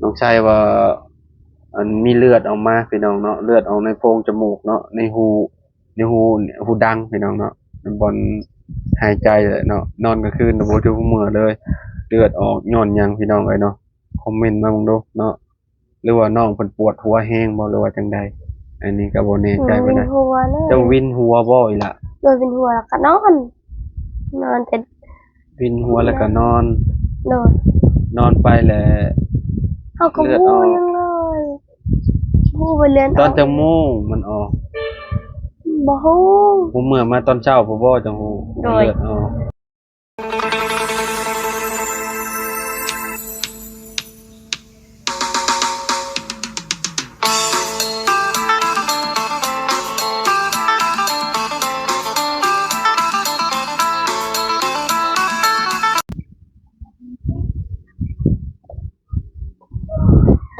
น้องชายว่าอันมีเลือดออกมาพี่น้องเนาะเลือดออกในโพรงจมูกเนาะในหูดังพี่น้องเนาะมันบอลหายใจเลยเนาะนอนกลางคืนบ่ทุกมื้อเลยเลือดออกย้อนหยังพี่น้องเอ้ยเนาะคอมเมนต์มาเบิ่งดูเนาะหรือว่าน้องเพิ่นปวดหัวแฮงบ่หรือว่าจังใดอันนี้ก็บ่แน่ใจปานใดวินหัวเลย เจ้าวินหัวบ่อีหล่ะ โดยวินหัวแล้วก็นอนแต่วินหัวแล้วก็นอน โดยนอนไปแหละเขาก็ เลือด วู ออก ยังเลยวูไปเรียน ตอนจังโมงมันออก บ่ฮู้ ผมเมื่อมาตอนเช้าผมบ่จังฮู้ โดย เลือดออก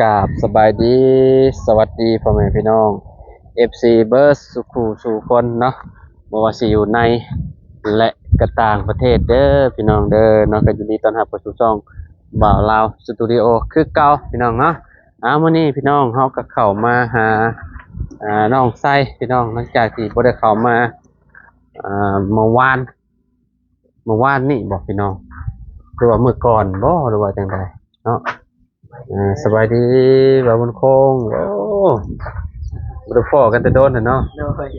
กราบสบายดีสวัสดีพ่อแม่พี่น้อง FC เบิร์ดสุขุสู่คนเนาะบ่ว่าสิอยู่ในและก็ต่างประเทศเด้อพี่น้องเด้อเนาะก็ยินดีต้อนรับเข้าสู่ช่องบ่าวลาวสตูดิโอคือเก่าพี่น้องเนาะมื้อนี้พี่น้องเฮาก็เข้ามาหาน้องไส้พี่น้องหลังจากที่บ่ได้เข้ามาเมื่อวานนี่บอกพี่น้องหรือว่ามื้อก่อนบ่หรือว่าจังไดเนาะสบายดีบ่าวบุญคงโอ้บ่ได้พ้อกันแต่โดนน่ะเนาะ โดย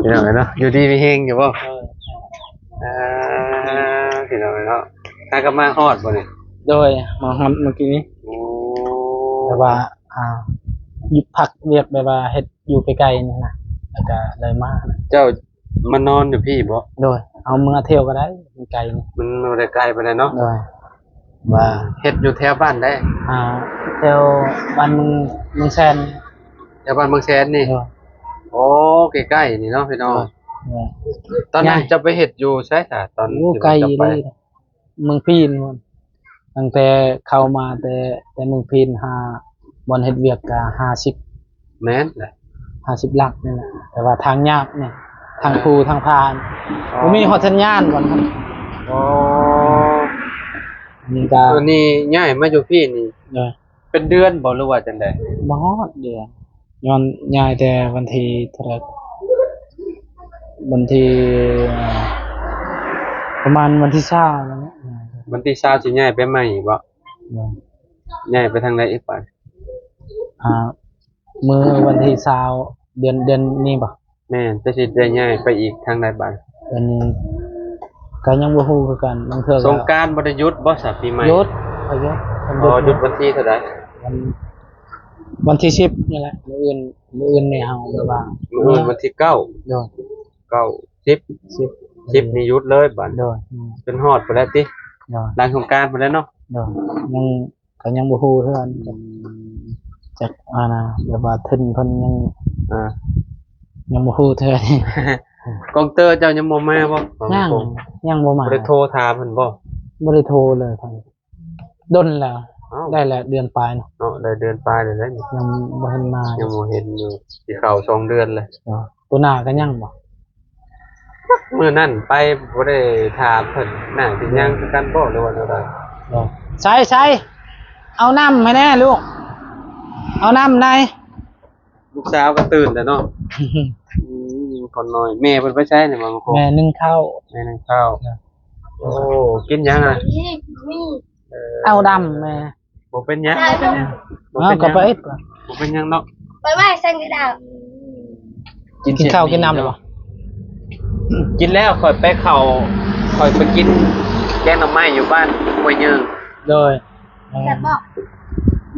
พี่น้องเนาะอยู่ดีมีเฮงอยู่บ่อ่าพี่น้องเนาะถ้าก็มาฮอดบ่นี่ โดยมาฮอดเมื่อกี้นี้ โอ้ แบบว่าหยุดพักเรียกแบบว่าเฮ็ดอยู่ไกลๆนี่นะแล้วก็เลยมานะ เจ้ามานอนอยู่พี่บ่ โดยเอาเมื่อเที่ยวก็ได้ไกลนี่ มันบ่ได้ไกลปานใดเนาะ โดยว่า เฮ็ดอยู่แถวบ้านได้ เที่ยวบ้านมึงแซน แถวบ้านเมืองแสนนี่ โดย โอ้ใกล้ๆนี่เนาะพี่น้อง โดย ตอนนั้น ง่าย จะไปเฮ็ดอยู่ไสซะตอน โอ้ ที่ ไกล จะไป เลยเมืองพีนมันตั้งแต่เข้ามาแต่เมืองพีนบอนเฮ็ดเวียกก็50 แม่นแหละ หลักนี่แหละแต่ว่าทางยากเนี่ยทางภูทางพานบ่มีฮอดสัญญาณบ่ครับ อ๋อ นี่ก็ ตัวนี้ย้ายมาอยู่พี่นี่ เด้อ เป็นเดือนบ่หรือว่าจังได๋ บ่ฮอดเดือนย้อนย้ายแต่วันที่เท่าไหร่วันที่ประมาณวันที่20นั่นแหละ วันที่20สิย้ายไปใหม่บ่ เด้อ ย้ายไปทางใดอีกป่ะ มื้อวันที่20เดือนนี้บ่ แม่นจะสิได้ย้ายไปอีกทางใดบ้าง เดือนนี้ก็ยังบ่ฮู้คือกันบางเทื่อ ส ก็ งกรานต์บ่ได้หยุดบ่ซะปีใหม่ หยุดก็หยุด อ๋อหยุดวันที่เท่าใด วันที่10นี่แหละมื้ออื่นนี่เฮาแบบว่า มื้ออื่นวันที่9 โดย 9 10นี่หยุดเลยบัด โดย จนฮอดพุ่นแล้วติ โดย หลังสงกรานต์พุ่นแล้วเนาะ โดยยังบ่ฮู้เท่านั้นจักนะแบบว่าเพิ่นอ่า ยังบ่ฮู้เท่านี้ กองเตอร์เจ้ายังบ่มาบ่ ยังบ่มา บ่ได้โทรถามเพิ่นบ่ บ่ได้โทรเลยทางดนแล้ว อ้าว ได้แล้วเดือนปลายเนาะ เนาะได้เดือนปลายแล้วนี่ ยังบ่เห็นมา ยังบ่เห็นอยู่สิเข้า2เดือนเลย ตัวหน้าก็ยังบ่ มื้อนั้นไปบ่ได้ถามเพิ่นน่าสิยังคือกันบ่หรือว่าเท่าใด ใช่เอาน้ำให้แน่ลูกเอาน้ำใน ลูกสาวก็ตื่นแล้วเนาะคนน้อยแม่เพิ่นไปใช้นี่บ่มาคง แม่นึ่งข้าว แม่นั่งข้าวโอ้กินหยังอ่ะ เอาดำแม่ บ่เป็นหยังบ่เป็นหยังบ่ เอา เป็นห ก็ ยัง ไป บ่เป็นหยังเนาะ ไปไหว้สังกะดาว กินข้าวกินน้ำเลยบ่ กินแล้วค่อยไปเข้าค่อยไปกินแกงหน่อไม้อยู่บ้านห้วยยืง โดย แต่บอก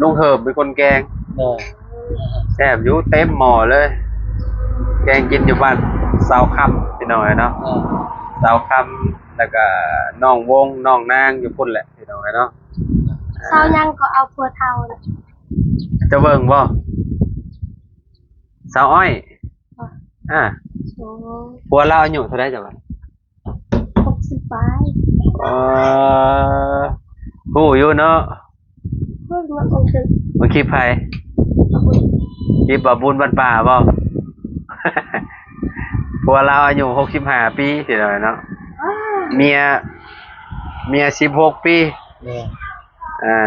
ลุงเหิบเป็นคนแกง โดย แซ่บอยู่เต็มหม้อเลย แกงกินอยู่บ้านสาวคำพี่น้อยเนาะสาวคำแล้วก็น้องวงน้องนางอยู่พุ่นแหละพี่น้อยเนาะ เศร้ายังก็เอาพัวเทาน่ะ จะเบิ่งบ่สาวอ้อยอ่า โอ้ ผัวเราอายุเท่าไหร่จ้ะวะ 60ปลาย ฮู้อยู่เนาะ เพิ่งมาคงถึง บ่คลิปไผคลิปบ่บุญบ้านป่าบ่ ผัวเราอายุ65ปีพี่น้อยเนาะ อ้า เมีย16ปี โดย อ่า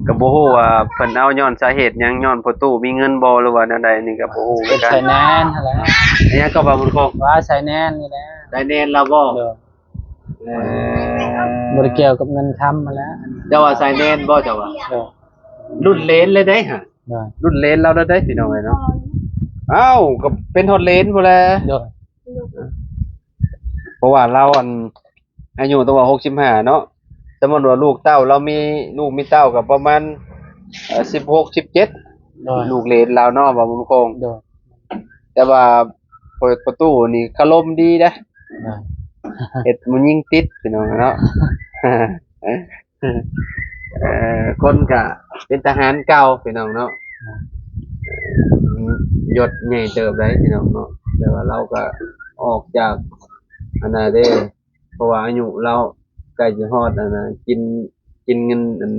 ก็บ่ฮู้ว่าเพิ่นเอาย้อนสาเหตุหยังย้อนพ่อตู้มีเงินบ่หรือว่าแนวใดนี่ก็บ่ฮู้เหมื เป็ อน นกัน ใส่แนนนั่นแหละ อันนี้ก็บ่บุญคง ว่าใส่แนนนี่แหละ ได้แน่นแล้วบ่ เด้อ เออบ ริเกี่ยวกับเงินคำมาแล้ว เจ้าว่าใส่แน่นบ่เจ้าว่า เด้อ รุ่นเลนเลยเด้ฮะ เด้อ รุ่นเลนเราได้พี่น้องเอ้ยเนาะเอ้าก็เป็นฮอดเลนพุ่นแหละ เด้อ เพราะว่าเราอายุตัว65เนาะสมมุติว่าลูกเต้าเรามีลูกมีเต้าก็ประมาณ16 17 เด้อ ลูกเลนเราเนาะบ่บุญคง เด้อ แต่ว่าเปิดประตูนี่คารมดีนะ เด้อ เฮ็ดมันยิ่งติดพี่น้องเนาะ คนก็เป็นทหารเก่าพี่น้องเนาะยศใหญ่เติบได้พี่น้องเนาะแต่ว่าเราก็ออกจากอันนั้นเด้เพราะว่าอายุเราใกล้จะฮอดอันน่ะกินเงินอัน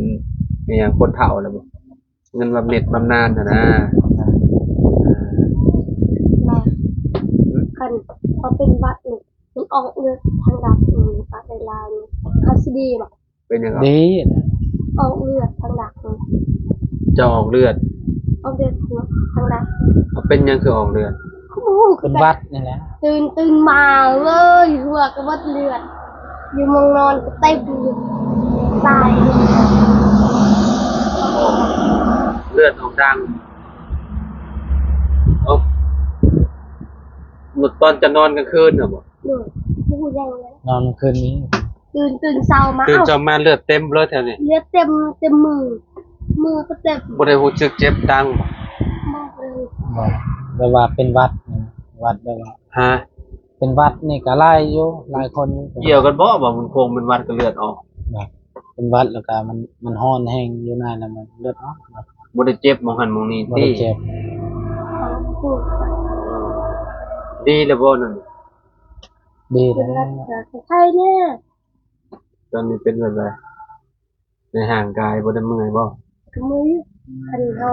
อหย่างคนเฒ่าแล้วบ่เงินบำเหน็จบำนาญน่ะนะ แม่คันพอเป็นวัดนี่มันออกเลือดทางดับปากในลายนี่ฮัสดีบ่ เป็นยังไง ดี ออกเลือดทางดับนี่ จะออกเลือด ออกเลือดทางดับ เป็นยังคือออกเลือด โอ้โห เป็นวัดนี่แหละ ตื่นมาเลยหัวก็วัดเลือด อยู่มองนอนก็เต็มอยู่ตาย เลือดออกดังเอาหมดตอนจะนอนกลางคืนเหรอบ่ เลยผู้ยังเลย นอนคืนนี้ ตื่นเช้ามา ตื่น เอ้า จะมาเลือดเต็มเลยแถวนี้ เลือดเต็มมือก็เต็ม บ่ได้รู้สึกเจ็บดังบ่ มากเลย บอกแบบว่าเป็นวัดนี่วัดแบบว่า ฮะ เป็นวัดนี่ก็หลายอยู่หลายคนอยู่ เกี่ยวกันบ่บ่มันคงเป็นหวัดกับเลือดออก แบบเป็นวัดแล้วก็มันฮ้อนแห้งอยู่ในแล้วมันเลือดออก บ่ได้เจ็บหมองหันหมองนี้ บ่ ติ ได้เจ็บ พูด ดีแล้วบ่นั่น ดี เป็น แล้ รั ว กใช่เนี่ย ตอนนี้เป็นแบบไรในห่างกายบ่ได้เมื่อยบ่ กมือคันเอา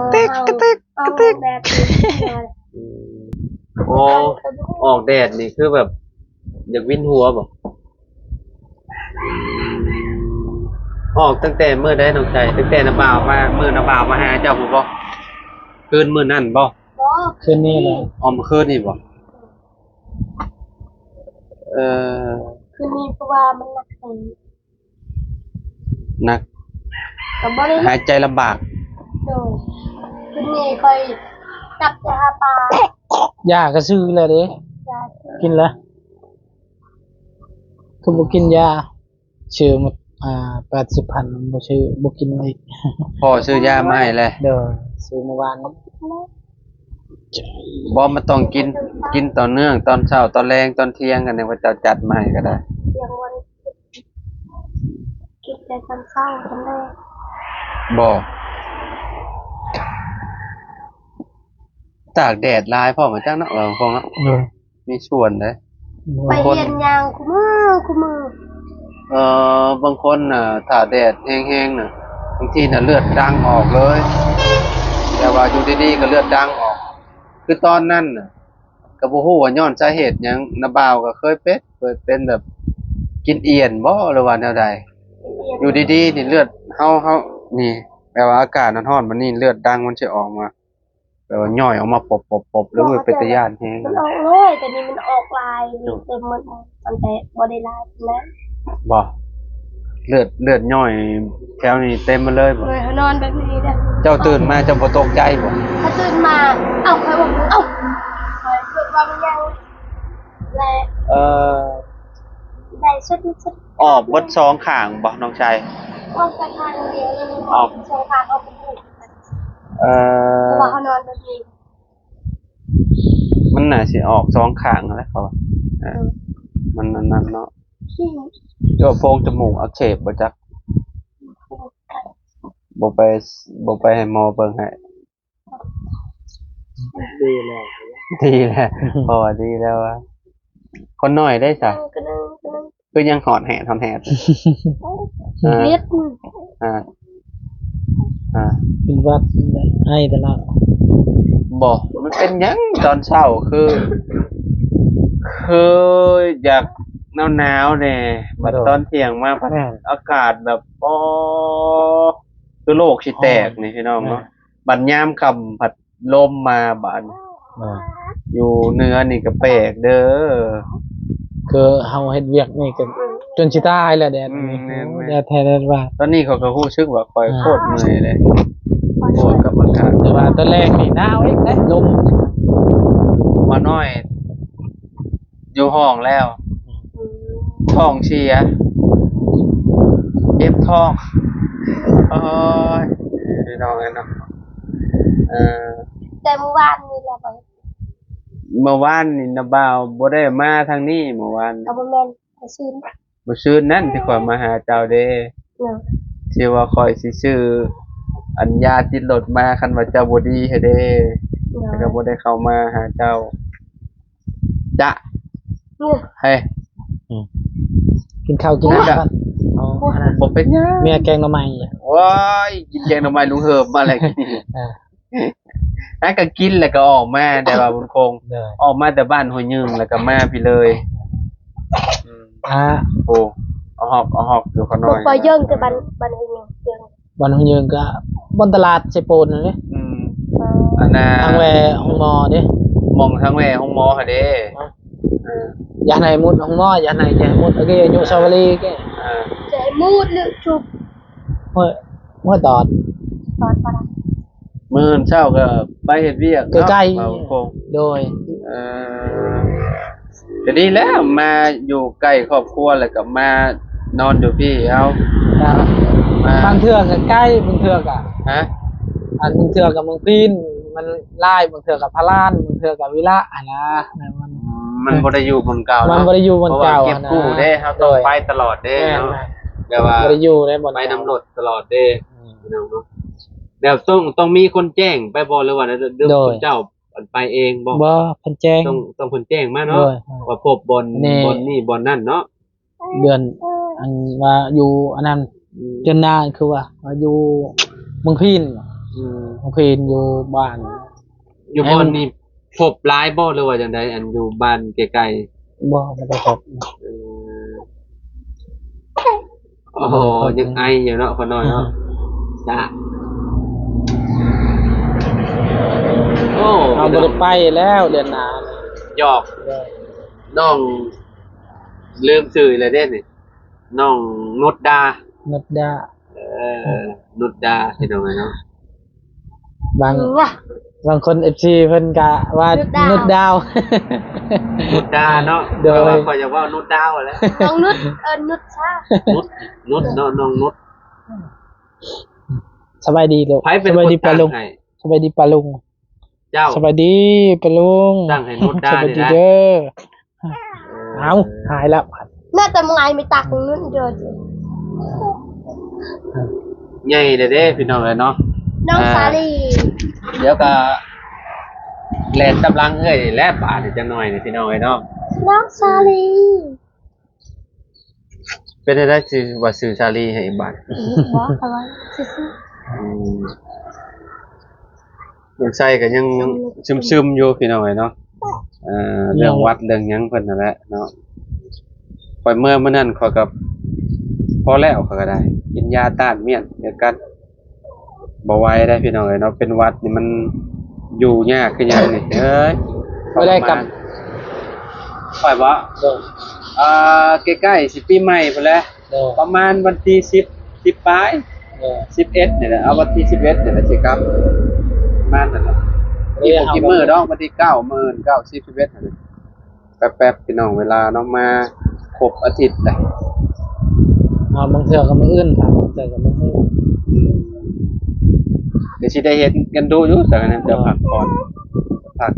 เอาแบบนี้ อืมอ๋อออกแดดนี่คือแบบ อยากวินหัวบ่ออกตั้งแต่เมื่อใดน้องชายตั้งแต่น้าบ่าวมามื้อน้าบ่าวมาหาเจ้าบ่บ่คืนมื้อนั้นบ่ บอก คืนนี้เลย ออมคืนนี่บ่เอ่อ คือมีเพราะว่ามันหนักเอง หนัก แต่บ่ได้ หายใจลำบาก โดนคือนี่คอยกลับไปหาปลาย าก็ซื้อเลยเด้ ยา กินแล้วคือบ่กินยาชื่อมา80,000บ่ชื่อบ่กินอีก พ่อซื้อยามาให้แล้ว เด้อซื้อเมื่อวานนี้ บ่มันต้องกินต่อเนื่องตอนเช้าตอนแลงตอนเที่ยงกันเนี่ยว่าเจ้าจัดมาให้ก็ได้ เสียงวันกินแต่ตอนเช้าตอนแรก บ่ตากแดดหลายพ่อมาจังเนาะคงเนาะ เด้อ มีส่วนเด้ ไปเรียนยางคู่มือบ างคนน่ะถ้าแดดแห้งๆน่ะบางทีน่ะเลือดดังออกเลย แต่ว่าอยู่ดีๆก็เลือดดังออก คือตอนนั้นน่ะก็บ่ฮู้ว่าย้อนสาเหตุหยังน้าบ่าวก็เคยเป็นแบบกินเอียนบ่หรือว่าแนวใด เรียน อยู่ดีๆนี่เลือดเฮานี่แปลว่าอากาศมันร้อนมันนี่เลือดดังมันสิออกมาแปลว่าย่อยออกมาปบๆๆแล้วมันเป็นตาย้านแฮง มันออกเลยแต่นี่มันออกลายเต็มมันตั้งแต่บ่ได้ลายนะ บ่เลือดย่อยแถวนี้เต็มมาเลยบ่ เลยเขานอนแบบนี้นะ เจ้าตื่นมาเจ้าบ่ตกใจบ่ ถ้าตื่นมาเอ้าใครบอกเอ้าใครเกิดว่ามันยังแล เอ่อ ได้ชุด ออกเบิดสองข้างบ่น้องชาย ออกจากทางเดียวเลย ออก สองทางออกเป็นหมู่ เอ่ เพราะ อ ว่าเขานอนแบบนี้ มันน่าสิออกสองข้างนั่นแหละเขาว่ามันนั่นเนาะ ขี้ เจ้าโพรงจมูกอักเสบบ่จักบ่ไปให้หมอเบิ่งให้ ดีแล้ว ดีแล้วพอดีแล้วว่าคนน้อยได้ซะ ก็นึง คือยังหอดแหดหอดแหด เลียด อ่าอ่า เป็นวัดให้แต่ละ บอกมันเป็นหยังตอนเช้าคืออยากหนาวๆเนี่ยบัดตอนเที่ยงมาพัดอากาศแบบ คือโลกสิแตกนี่พี่น้องเนาะบัดยามค่ำผัดลมมาบาดอยู่เหนือนี่ก็แปลกเด้อ คือเฮาเฮ็ดเวียกนี่ก็จนสิตายแล้วแดดนี่แดดแท้แดดว่า ตอนนี้เขาก็รู้สึกว่าคอยโคตรเหนื่อยเลยโคตรกับอากาศ แต่ว่าตอนแรกนี่หนาวอีกเด้ลม มาน้อย อยู่ห้องแล้ว ท้องเสียเจ็บท้องโอ้ยพี่น้องเนาะอ แต่เมื่อวานนี่แหละบ่ เมื่อวานนี่นะบ่าวบ่ได้มาทางนี้เมื่อวาน เอาบ่แม่นเอาซื้อ บ่ซื้อนั่นที่ข่อยมาหาเจ้าเด้ เนาะ ที่ว่าข่อยสิซื้ออัญญาติดรถมาคันว่าเจ้าบ่ดีให้เด้แล้วก็บ่ได้เข้ามาหาเจ้าจ๊ะ เนี่ย เฮ้ย กินข้าวกินน้ำกันเอาอันนั้น บ่เป็นหยัง เมียแกงหน่อไม้ ว้ายกินแกงหน่อไม้ลุงเหิบมาแล้วกิน อ่า นั่นก็กินแล้วก็ออกมาแต่ว่าบุญคง เด้อ ออกมาแต่บ้านห้วยยึงแล้วก็มาพี่เลยอืม โอ้เอาหอกอยู่ข้างน บ่ อก ปล่อยเยิ่งแต่บันเฮงเยิ่ง วันหงยืนก็บนตลาดเซโปนนั่นเด้ อืมอันน่ะ ทางแวห้องหมอเด้ มองทางแม่ห้องหมอค่ะเด้เออ อย่าไหนมุดห้องหมออย่าไหนอย่ามุดโอเคอยู่ชาวลีแก ใจมูดหรือจุบ เมื่อตอด ตอนปะ มื้อเช้าก็ไปเฮ็ดเวียกเนาะ ใกล้ ว่าบุญคง โดย เออก็ดีแล้วมาอยู่ใกล้ครอบครัวแล้วก็มานอนอยู่พี่เอามา บางเทือกก็ใกล้บางเทือกอ่ะ ฮะ อันบางเทือกกับเมืองพีนมันไล่บางเทือกกับพะลานบางเทือกกับวิระอ่ะนะมัน บ่ได้อยู่บนเก่า มัน เนาะ บ่ได้อยู่บนเก่า พระว่เก็บ อะนะ กู้เด้ครับต้องไปตลอดเด้ แม่น เนาะ แม่น แต่ว่า บ่ได้อยู่ในบน ไปนำรถตลอดเด้เนาะเดี๋ยวต้องมีคนแจ้งไปบ่หรือว่าเรื่องคุณเจ้าไปเองบ่ บ่เพิ่นแจ้ง ต้องคนแจ้งมา โด เนาะ ย ว่าพบบน นี่ บนนี่บนนั่นเนาะ เดือนอันว่าอยู่อันนั้นจนนานคือว่าอยู่เมืองพีน อืม เมืองพีนอยู่บ้าน อยู่บนนี่พบหลายบ่หรือว่าจังไดอันอยู่บ้านไกล บ่ได้พบ ๆโอ้โหยังไออยู่เนาะคนน้อยเนาะจ้าโอ้ เอาบ่ได้ไปแล้วเดือนหน้า หยอกน้องลืมชื่อเลยเด้นี่น้องนุชดา นึกได้ นุชดาที่ตรงไหนเนาะ บาง ว่ะ บางคน FC เพิ่นก็ว่า นึ นุ ก ด ดา ดาว ว นุชดาเนาะ โดย เพราะว่าคอยจะว่านุชดาวแหล้ว น้องนุชนุชชา นุชเนาะน้องนุช สบายดีลูก ไผเป็น ส ค บาย น ดีปะ ตั้ง ลุง ให้ สบายดีปะลุง เจ้า สบายดีปะลุง ตั้งให้นุชดา สบายดี นี่นะ เด้อเอาหายแล้ว น่าจะมึงไงไม่ตักนุ่นเดิน ใหญ่เลยเด้พี่น้องเลยเนาะ น้องสาลี เดี๋ยวก็แล่นตำลังเอ้ยแลบบาดนี่จังหน่อยนี่พี่น้องเอ้ยเนาะ น้องสาลี เป็นได้ชื่อว่าชื่อชาลีให้บาด ว่าอะไรซิซิ ยังใส่ก็ยังซึมๆอยู่พี่น้องเอ้ยเนาะเรื่องวัดเรื่องหยังเพิ่นนั่นแหละเนาะข่อยเมื่อนั้นข่อยก็พอแล้วข่อยก็ได้ กินยาต้านเมียนเดี๋ยวกันบ่ไหวได้พี่น้องเอ้ยเนาะเป็นหวัดนี่มันอยู่ยากคือหยังนี่เอ้ย บ่ได้กลับ ข่อยบ่ เด้อ ใกล้ๆสิปีใหม่พุ่นแหละ เด้อ ประมาณวันที่10ปลาย เด้อ 11นี่แหละเอาวันที่11นี่แหละสิครับประมาณนั้นแหละมีบ่กี่มื้อดอกวันที่9มื้อ9 10 11นั่นแหละแป๊บๆพี่น้องเวลาน้องมาครบอาทิตย์เลย เอาบางเทื่อก็มื้ออื่นครับบางเทื่อก็มื้ออื่น เดี๋ยวสิได้เห็นกันดูอยู่แต่นั้นจะพักก่อนพัก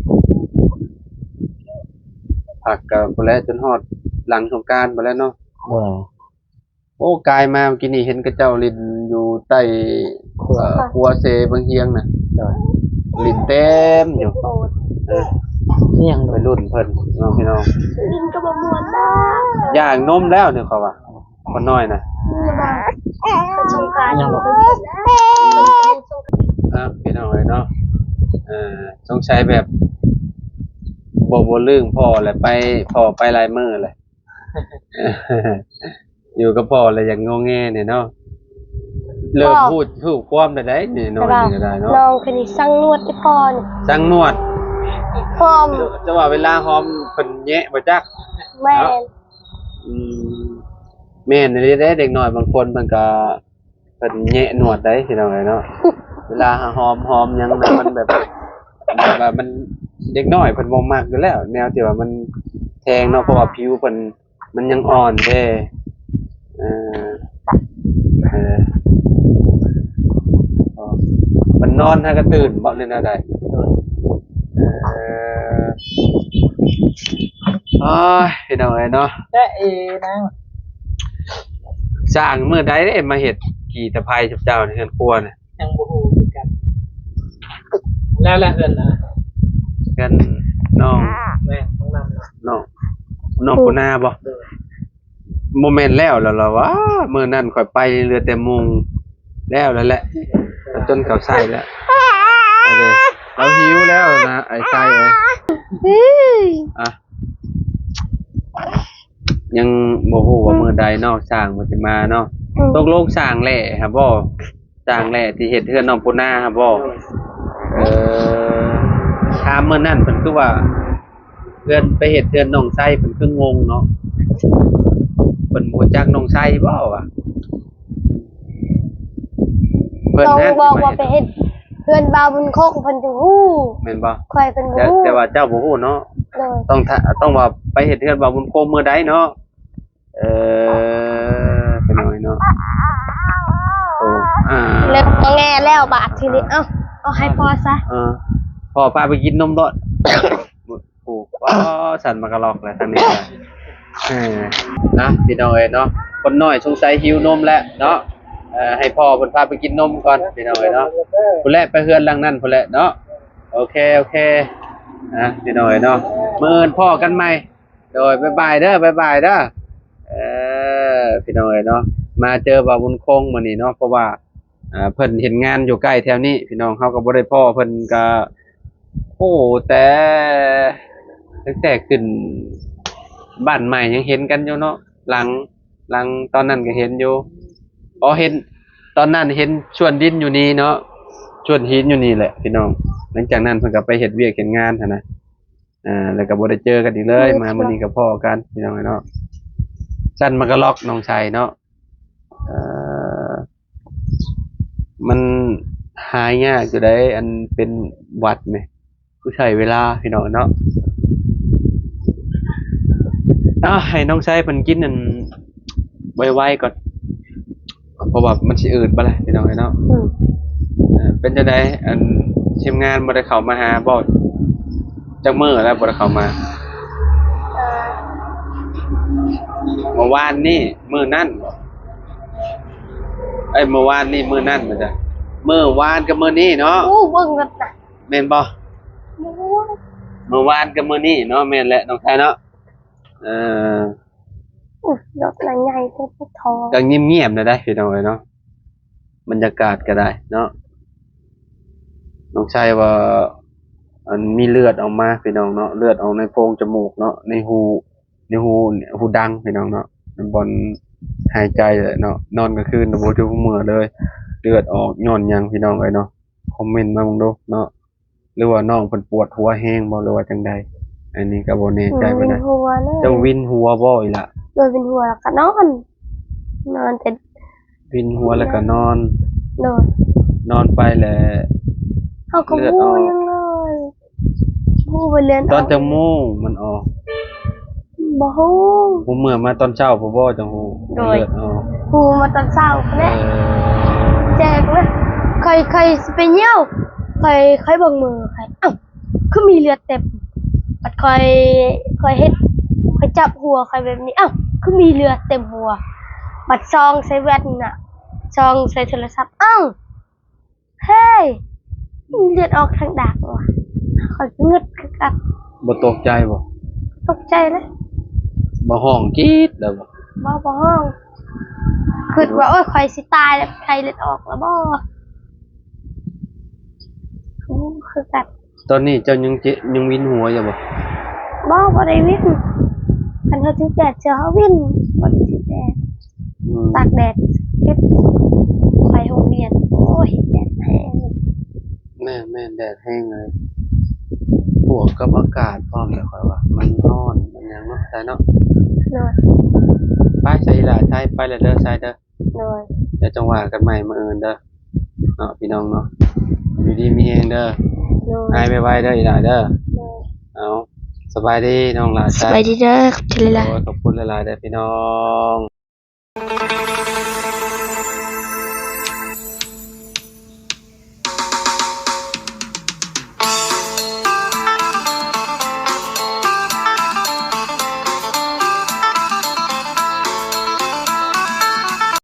กับพุ่นแหละจนฮอดหลังสงกรานต์ไปแล้วเนาะ เด้อ โอ้กายมาเมื่อกี้นี่เห็นกระเจ้าลินอยู่ใต้ครัวเซบางเฮียงน่ะ เด้อ ลินเต็มอยู่ โอด นี่ยัง ไปรุ่นเพิ่นน้องพี่น้อง ดินกระบมวนบ้า ย่างนมแล้วเนี่ยเขาว่าคนน้อยน่ะ นี่บ้าสงการยังไม่ พี่น้องเอ้ยเนาะต้องใช้แบบบ่ลืมพ่อแหละไปพ่อไปหลายมื้อเลย อยู่กับพ่อเลยอย่างงอแงเนี่ยเนาะ เริ่มพูดความได้นี่น้อยนี่ก็ได้เนาะ น้องคนนี้สั่งนวดให้พ่อนี่ สั่งนวด พ่อ จะว่าเวลาหอมเพิ่นแยะบ่จัก แม่น อืมแม่นนี่ได้เด็กน้อยบางคนเพิ่นก็เพิ่นแยะหนวดได้พี่น้องเอ้ยเนาะ เวลาหอมหยังน่ะมันแบบว่ามันเด็กน้อยเพิ่นบ่มักอยู่แล้ว แนวที่ว่ามันแทงเนาะเพราะว่าผิวเพิ่นมันยังอ่อนเด้เอออ๋อมันนอนถ้าก็ตื่นบ่เลยนะได้อ้ายพี่น้องเอ้ยเนาะ แต่นาง สร้างมื้อใดได้มาเฮ็ดกี่ตะไคร้เจ้านี่เฮือนครัวน่ะ ยังบ่ฮู้คือกันแล้วเอิ้นนะ กันน้อง แม่ต้องนำเนาะ น้องปูนาบ่โมเมนต์แล้วเหรอวะมื้อนั้นข่อยไปเรือแต่มุงแล้วแหละจนเขาใส่แล้วเราหิวแล้วนะไอ้ไส้อ่ะยังบ่ฮู้ว่ามื้อใดเนาะสร้างมันจะมาเนาะตกลงสร้างแหล่ครับบ่สร้างแหล่ที่เฮ็ดเฮือนน้องปูนาครับบ่ถามมื้อนั้นเพิ่นคือว่าเพื่อนไปเฮ็ดเฮือนน้องไส้เพิ่นคืองงเนาะเพิ่นบ่รู้จักน้องไส้บ่วะเพิ่น น้อง นั้น บอกว่าไปเฮ็ดเพื่อนบ่าวบุญโคกเพิ่นจะฮู้ แม่นบ่ ข่อยเป็นฮู้ แต่ว่าเจ้าบ่ฮู้เนาะ โดย ต้องว่าไปเฮ็ดเฮือนบ่าวบุญโคมมื้อใดเนาะเป็นน้อยเนาะโอ้เล็บแง่แล้วบาดทีนี้เอาให้พอซะ พ่อพาไปกินนมโดด โอ้สั่นมากระลอกแล้วทางนี้นะพี่น้องเอ้ยเนาะคนน้อยสงสัยหิวนมแล้วเนาะให้พ่อเพิ่นพาไปกินนมก่อนพี่น้องเอ้ยเนาะพุ่นแหละไปเฮือนหลังนั้นพุ่นแหละเนาะโอเคนะพี่น้องเอ้ยเนาะมื้ออื่นพ่อกันใหม่โดยบ๊ายบายเด้อพี่น้องเอ้ยเนาะมาเจอบ่าวบุญคงมื้อนี้เนาะเพราะว่าเพิ่นเห็นงานอยู่ใกล้แถวนี้พี่น้องเฮาก็บ่ได้พ้อเพิ่นก็โอ้แต่ตั้งแต่ขึ้นบ้านใหม่ยังเห็นกันอยู่เนาะหลังตอนนั้นก็เห็นอยู่เห็นตอนนั้นเห็นชวนดินอยู่นี่เนาะชวนหินอยู่นี่แหละพี่น้องหลังจากนั้นเพิ่นก็ไปเฮ็ดเวียกเฮ็ดงานหั่นนะแล้วก็บ่ได้เจอกันอีกเลยมามื้อนี้ก็พ้อกันพี่น้องเนาะสั้นมันก็ล็อกน้องชายเนาะมันหายยากอยู่ได้อันเป็นหวัดไหมผู้ใช้เวลาพี่น้องเนาะให้น้องชายเพิ่นกินอันไวๆก่อนเพราะว่ามันสิอืดบ่ล่ะพี่น้องเนาะเป็นจังได๋อันทีมงานบ่ได้เข้ามาหาบ่จักมื้อแล้วบ่ได้เข้ามาเมื่อวานนี่มื้อนั้นบ่เมื่อวานนี่มื้อนั้นบ่จ้ะมื้อวานกับมื้อนี้เนาะเบิ่งกันน่ะ แม่นบ่เมื่อวานกับมื้อนี้เนาะแม่นแหละน้องชายเนาะดอกใหญ่ๆก็ทอง ก็เงียบๆนะได้พี่น้องเนาะบรรยากาศก็ได้เนาะน้องชายว่ามันมีเลือดออกมาพี่น้องเนาะเลือดออกในโพรงจมูกเนาะในหูดังพี่น้องเนาะมันบนหายใจเลยเนาะนอนกลางคืนบ่ทุกมื้อเลยเลือดออกย้อนหยังพี่น้องเอ้ยเนาะคอมเมนต์มาเบิ่งดูเนาะหรือว่าน้องเพิ่นปวดหัวแฮงบ่หรือว่าจังใดอันนี้ก็บ่แน่ใจปานใดจะวินหัวบ่อีหล่ะโดยเป็นหัวแล้วก็นอนแต่ วินหัวแล้วก็นอน โดย นอนไปแหละ เขาก็บูยังเลยบูไปเรียน ตอนจังมูมันออก บ่ฮู้ ผมเมื่อมาตอนเช้าผมบ่จังฮู้เลือดออก ฮู้มาตอนเช้าแน่แจกเลยใครสิไปเหี่ยวใครเบิ่งมือใครคือมีเลือดเต็มบัดค่อยเฮ็ดค่อยจับหัวค่อยแบบนี้คือมีเลือดเต็มหัวบัดซองใส่แว่นน่ะซองใส่โทรศัพท์เฮ้ยเลือดออกทางดากว่ะค่อยงึดคือกัน บ่ตกใจบ่ ตกใจเลย บ่ห้องกรี๊ดแล้วบ่ บ่ห้องคิดว่าข่อยสิตายแล้วใครเลือดออกแล้วบ่คือกัน ตอนนี้เจ้ายังวินหัวอยู่บ่ บ่ได้วินคันเฮาสิแดดเจอเฮาวินบ่ได้สิแดดตากแดดเก็บไฟโห โรงเรียนโอ้ยแดดแห้ง แม่นแดดแห้งเลยบวกกับอากาศพร้อมแล้วค่อยว่ามันร้อนมันหยังเนาะใช่เนาะ หน่อย ไปใส่ล่ะใช้ไปแล้วเด้อใช้เด้อ หน่อย เดี๋ยวจังหวะกันใหม่มื้ออื่นเด้อเนาะพี่น้องเนาะอยู่ดีมีเองเด้อ หน่อย หายไวๆเด้ออีหล่าเด้อ หน่อย เอาสบายดีน้องหล่า ส ใช้ บายดีเด้อขอบคุณหลายๆ โอ้ยขอบคุณหลายๆเด้อพี่น้อง